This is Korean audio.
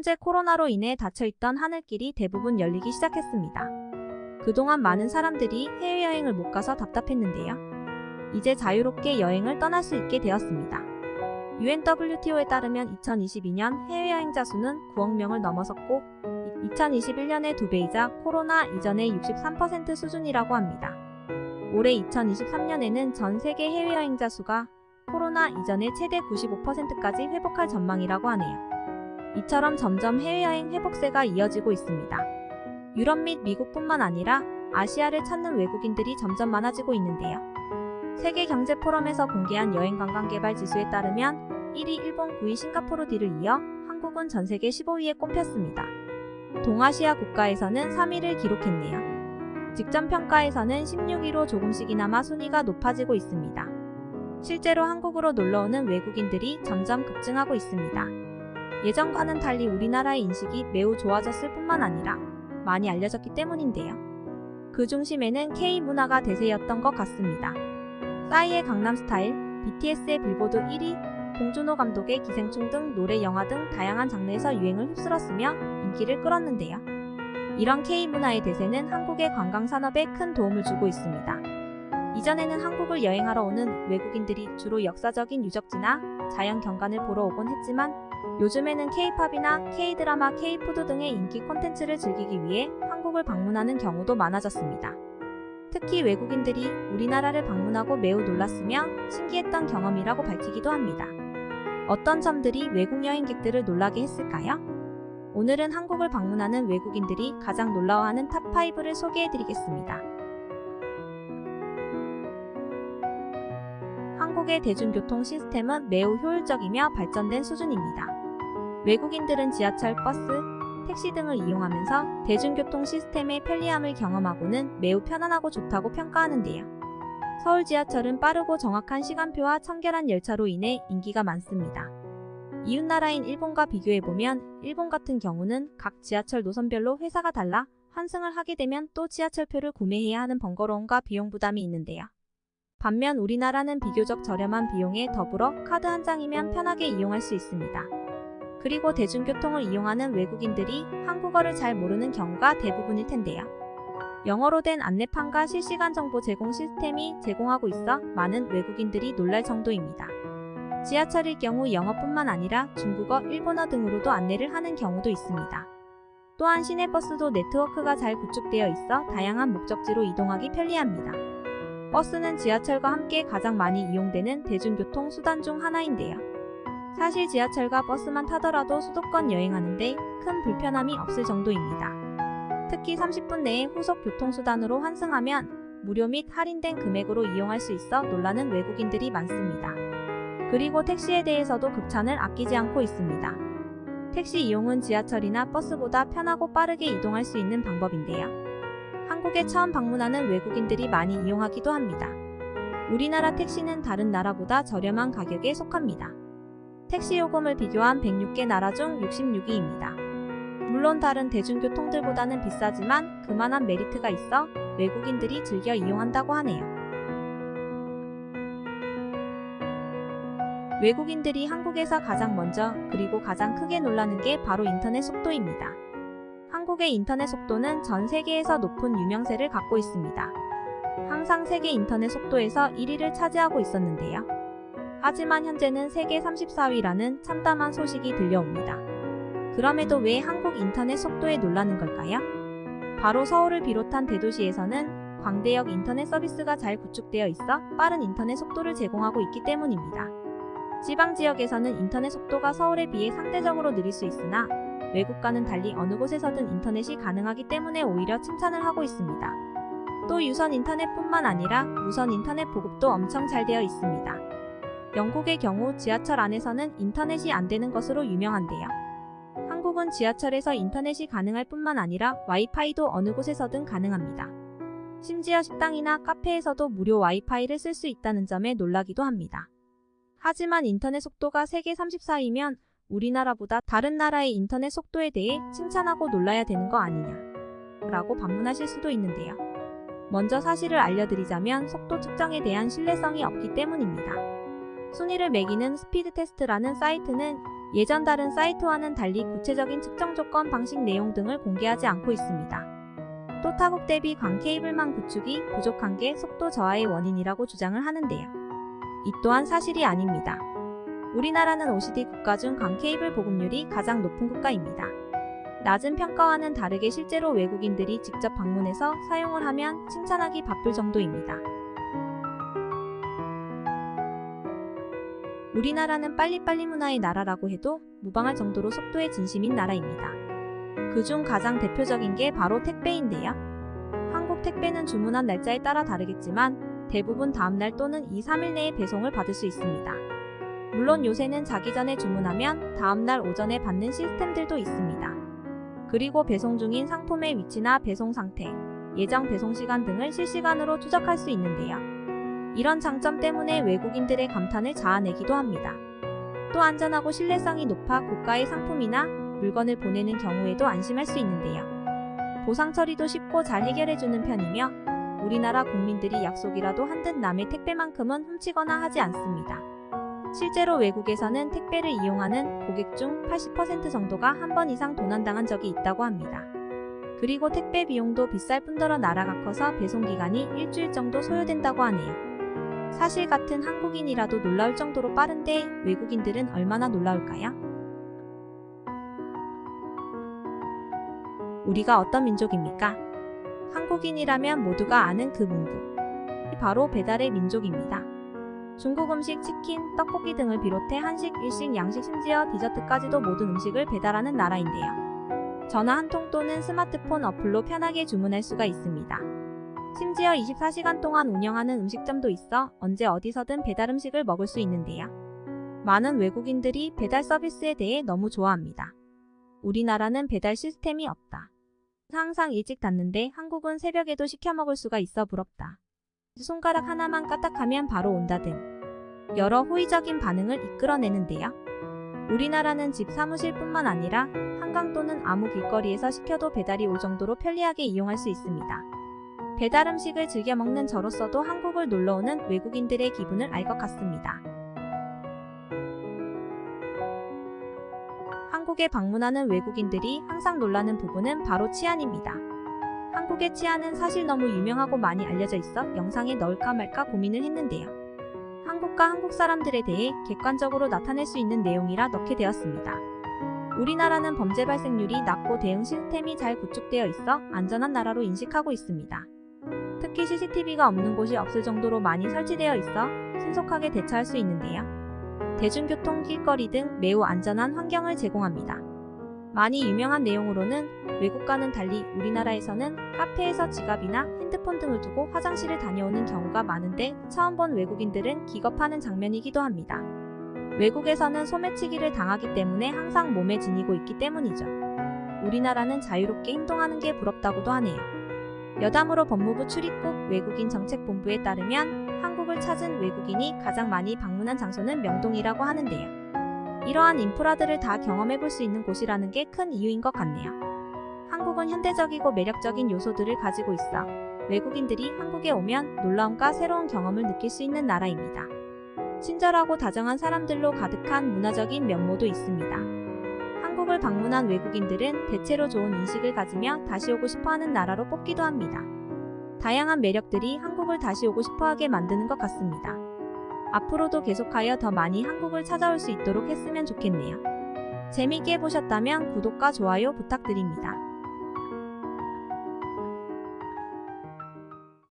현재 코로나로 인해 닫혀있던 하늘길이 대부분 열리기 시작했습니다. 그동안 많은 사람들이 해외여행을 못 가서 답답했는데요. 이제 자유롭게 여행을 떠날 수 있게 되었습니다. UNWTO에 따르면 2022년 해외여행자 수는 9억 명을 넘어섰고 2021년의 2배이자 코로나 이전의 63% 수준이라고 합니다. 올해 2023년에는 전 세계 해외여행자 수가 코로나 이전의 최대 95%까지 회복할 전망이라고 하네요. 이처럼 점점 해외여행 회복세가 이어지고 있습니다. 유럽 및 미국뿐만 아니라 아시아를 찾는 외국인들이 점점 많아지고 있는데요. 세계경제포럼에서 공개한 여행관광개발 지수에 따르면 1위 일본, 9위 싱가포르 뒤를 이어 한국은 전세계 15위에 꼽혔습니다. 동아시아 국가에서는 3위를 기록했네요. 직전 평가에서는 16위로 조금씩이나마 순위가 높아지고 있습니다. 실제로 한국으로 놀러오는 외국인들이 점점 급증하고 있습니다. 예전과는 달리 우리나라의 인식이 매우 좋아졌을 뿐만 아니라 많이 알려졌기 때문인데요. 그 중심에는 K-문화가 대세였던 것 같습니다. 싸이의 강남스타일, BTS의 빌보드 1위, 봉준호 감독의 기생충 등 노래, 영화 등 다양한 장르에서 유행을 휩쓸었으며 인기를 끌었는데요. 이런 K-문화의 대세는 한국의 관광산업에 큰 도움을 주고 있습니다. 이전에는 한국을 여행하러 오는 외국인들이 주로 역사적인 유적지나 자연 경관을 보러 오곤 했지만 요즘에는 K-팝이나 K-드라마, K-푸드 등의 인기 콘텐츠를 즐기기 위해 한국을 방문하는 경우도 많아졌습니다. 특히 외국인들이 우리나라를 방문하고 매우 놀랐으며 신기했던 경험이라고 밝히기도 합니다. 어떤 점들이 외국 여행객들을 놀라게 했을까요? 오늘은 한국을 방문하는 외국인들이 가장 놀라워하는 탑5를 소개해드리겠습니다. 한국의 대중교통 시스템은 매우 효율적이며 발전된 수준입니다. 외국인들은 지하철, 버스, 택시 등을 이용하면서 대중교통 시스템의 편리함을 경험하고는 매우 편안하고 좋다고 평가하는데요. 서울 지하철은 빠르고 정확한 시간표와 청결한 열차로 인해 인기가 많습니다. 이웃나라인 일본과 비교해보면 일본 같은 경우는 각 지하철 노선별로 회사가 달라 환승을 하게 되면 또 지하철표를 구매해야 하는 번거로움과 비용 부담이 있는데요. 반면 우리나라는 비교적 저렴한 비용에 더불어 카드 한 장이면 편하게 이용할 수 있습니다. 그리고 대중교통을 이용하는 외국인들이 한국어를 잘 모르는 경우가 대부분일 텐데요. 영어로 된 안내판과 실시간 정보 제공 시스템이 제공하고 있어 많은 외국인들이 놀랄 정도입니다. 지하철일 경우 영어뿐만 아니라 중국어, 일본어 등으로도 안내를 하는 경우도 있습니다. 또한 시내버스도 네트워크가 잘 구축되어 있어 다양한 목적지로 이동하기 편리합니다. 버스는 지하철과 함께 가장 많이 이용되는 대중교통 수단 중 하나인데요. 사실 지하철과 버스만 타더라도 수도권 여행하는데 큰 불편함이 없을 정도입니다. 특히 30분 내에 후속 교통수단으로 환승하면 무료 및 할인된 금액으로 이용할 수 있어 놀라는 외국인들이 많습니다. 그리고 택시에 대해서도 극찬을 아끼지 않고 있습니다. 택시 이용은 지하철이나 버스보다 편하고 빠르게 이동할 수 있는 방법인데요. 한국에 처음 방문하는 외국인들이 많이 이용하기도 합니다. 우리나라 택시는 다른 나라보다 저렴한 가격에 속합니다. 택시 요금을 비교한 106개 나라 중 66위입니다. 물론 다른 대중교통들보다는 비싸지만 그만한 메리트가 있어 외국인들이 즐겨 이용한다고 하네요. 외국인들이 한국에서 가장 먼저 그리고 가장 크게 놀라는 게 바로 인터넷 속도입니다. 한국의 인터넷 속도는 전 세계에서 높은 유명세를 갖고 있습니다. 항상 세계 인터넷 속도에서 1위를 차지하고 있었는데요. 하지만 현재는 세계 34위라는 참담한 소식이 들려옵니다. 그럼에도 왜 한국 인터넷 속도에 놀라는 걸까요? 바로 서울을 비롯한 대도시에서는 광대역 인터넷 서비스가 잘 구축되어 있어 빠른 인터넷 속도를 제공하고 있기 때문입니다. 지방 지역에서는 인터넷 속도가 서울에 비해 상대적으로 느릴 수 있으나 외국과는 달리 어느 곳에서든 인터넷이 가능하기 때문에 오히려 칭찬을 하고 있습니다. 또 유선 인터넷뿐만 아니라 무선 인터넷 보급도 엄청 잘 되어 있습니다. 영국의 경우 지하철 안에서는 인터넷이 안 되는 것으로 유명한데요. 한국은 지하철에서 인터넷이 가능할 뿐만 아니라 와이파이도 어느 곳에서든 가능합니다. 심지어 식당이나 카페에서도 무료 와이파이를 쓸 수 있다는 점에 놀라기도 합니다. 하지만 인터넷 속도가 세계 34위면 우리나라보다 다른 나라의 인터넷 속도에 대해 칭찬하고 놀라야 되는 거 아니냐 라고 반문하실 수도 있는데요. 먼저 사실을 알려드리자면 속도 측정에 대한 신뢰성이 없기 때문입니다. 순위를 매기는 스피드 테스트라는 사이트는 예전 다른 사이트와는 달리 구체적인 측정 조건, 방식, 내용 등을 공개하지 않고 있습니다. 또 타국 대비 광 케이블망 구축이 부족한 게 속도 저하의 원인이라고 주장을 하는데요. 이 또한 사실이 아닙니다. 우리나라는 OECD 국가 중 광 케이블 보급률이 가장 높은 국가입니다. 낮은 평가와는 다르게 실제로 외국인들이 직접 방문해서 사용을 하면 칭찬하기 바쁠 정도입니다. 우리나라는 빨리빨리 문화의 나라라고 해도 무방할 정도로 속도에 진심인 나라입니다. 그중 가장 대표적인 게 바로 택배인데요. 한국 택배는 주문한 날짜에 따라 다르겠지만 대부분 다음날 또는 2, 3일 내에 배송을 받을 수 있습니다. 물론 요새는 자기 전에 주문하면 다음날 오전에 받는 시스템들도 있습니다. 그리고 배송 중인 상품의 위치나 배송 상태, 예정 배송 시간 등을 실시간으로 추적할 수 있는데요. 이런 장점 때문에 외국인들의 감탄을 자아내기도 합니다. 또 안전하고 신뢰성이 높아 고가의 상품이나 물건을 보내는 경우에도 안심할 수 있는데요. 보상 처리도 쉽고 잘 해결해주는 편이며 우리나라 국민들이 약속이라도 한 듯 남의 택배만큼은 훔치거나 하지 않습니다. 실제로 외국에서는 택배를 이용하는 고객 중 80% 정도가 한 번 이상 도난당한 적이 있다고 합니다. 그리고 택배 비용도 비쌀 뿐더러 나라가 커서 배송기간이 일주일 정도 소요된다고 하네요. 사실 같은 한국인이라도 놀라울 정도로 빠른데 외국인들은 얼마나 놀라울까요? 우리가 어떤 민족입니까? 한국인이라면 모두가 아는 그 문구. 바로 배달의 민족입니다. 중국 음식, 치킨, 떡볶이 등을 비롯해 한식, 일식, 양식, 심지어 디저트까지도 모든 음식을 배달하는 나라인데요. 전화 한 통 또는 스마트폰 어플로 편하게 주문할 수가 있습니다. 심지어 24시간 동안 운영하는 음식점도 있어 언제 어디서든 배달 음식을 먹을 수 있는데요. 많은 외국인들이 배달 서비스에 대해 너무 좋아합니다. 우리나라는 배달 시스템이 없다. 항상 일찍 닫는데 한국은 새벽에도 시켜 먹을 수가 있어 부럽다. 손가락 하나만 까딱하면 바로 온다 등 여러 호의적인 반응을 이끌어내는데요. 우리나라는 집 사무실뿐만 아니라 한강 또는 아무 길거리에서 시켜도 배달이 올 정도로 편리하게 이용할 수 있습니다. 배달 음식을 즐겨 먹는 저로서도 한국을 놀러오는 외국인들의 기분을 알 것 같습니다. 한국에 방문하는 외국인들이 항상 놀라는 부분은 바로 치안입니다. 한국의 치안은 사실 너무 유명하고 많이 알려져 있어 영상에 넣을까 말까 고민을 했는데요. 한국과 한국 사람들에 대해 객관적으로 나타낼 수 있는 내용이라 넣게 되었습니다. 우리나라는 범죄 발생률이 낮고 대응 시스템이 잘 구축되어 있어 안전한 나라로 인식하고 있습니다. 특히 CCTV가 없는 곳이 없을 정도로 많이 설치되어 있어 신속하게 대처할 수 있는데요. 대중교통, 길거리 등 매우 안전한 환경을 제공합니다. 많이 유명한 내용으로는 외국과는 달리 우리나라에서는 카페에서 지갑이나 핸드폰 등을 두고 화장실을 다녀오는 경우가 많은데 처음 본 외국인들은 기겁하는 장면이기도 합니다. 외국에서는 소매치기를 당하기 때문에 항상 몸에 지니고 있기 때문이죠. 우리나라는 자유롭게 행동하는 게 부럽다고도 하네요. 여담으로 법무부 출입국 외국인 정책본부에 따르면 한국을 찾은 외국인이 가장 많이 방문한 장소는 명동이라고 하는데요. 이러한 인프라들을 다 경험해볼 수 있는 곳이라는 게 큰 이유인 것 같네요. 한국은 현대적이고 매력적인 요소들을 가지고 있어 외국인들이 한국에 오면 놀라움과 새로운 경험을 느낄 수 있는 나라입니다. 친절하고 다정한 사람들로 가득한 문화적인 면모도 있습니다. 한국을 방문한 외국인들은 대체로 좋은 인식을 가지며 다시 오고 싶어하는 나라로 뽑기도 합니다. 다양한 매력들이 한국을 다시 오고 싶어하게 만드는 것 같습니다. 앞으로도 계속하여 더 많이 한국을 찾아올 수 있도록 했으면 좋겠네요. 재미있게 보셨다면 구독과 좋아요 부탁드립니다.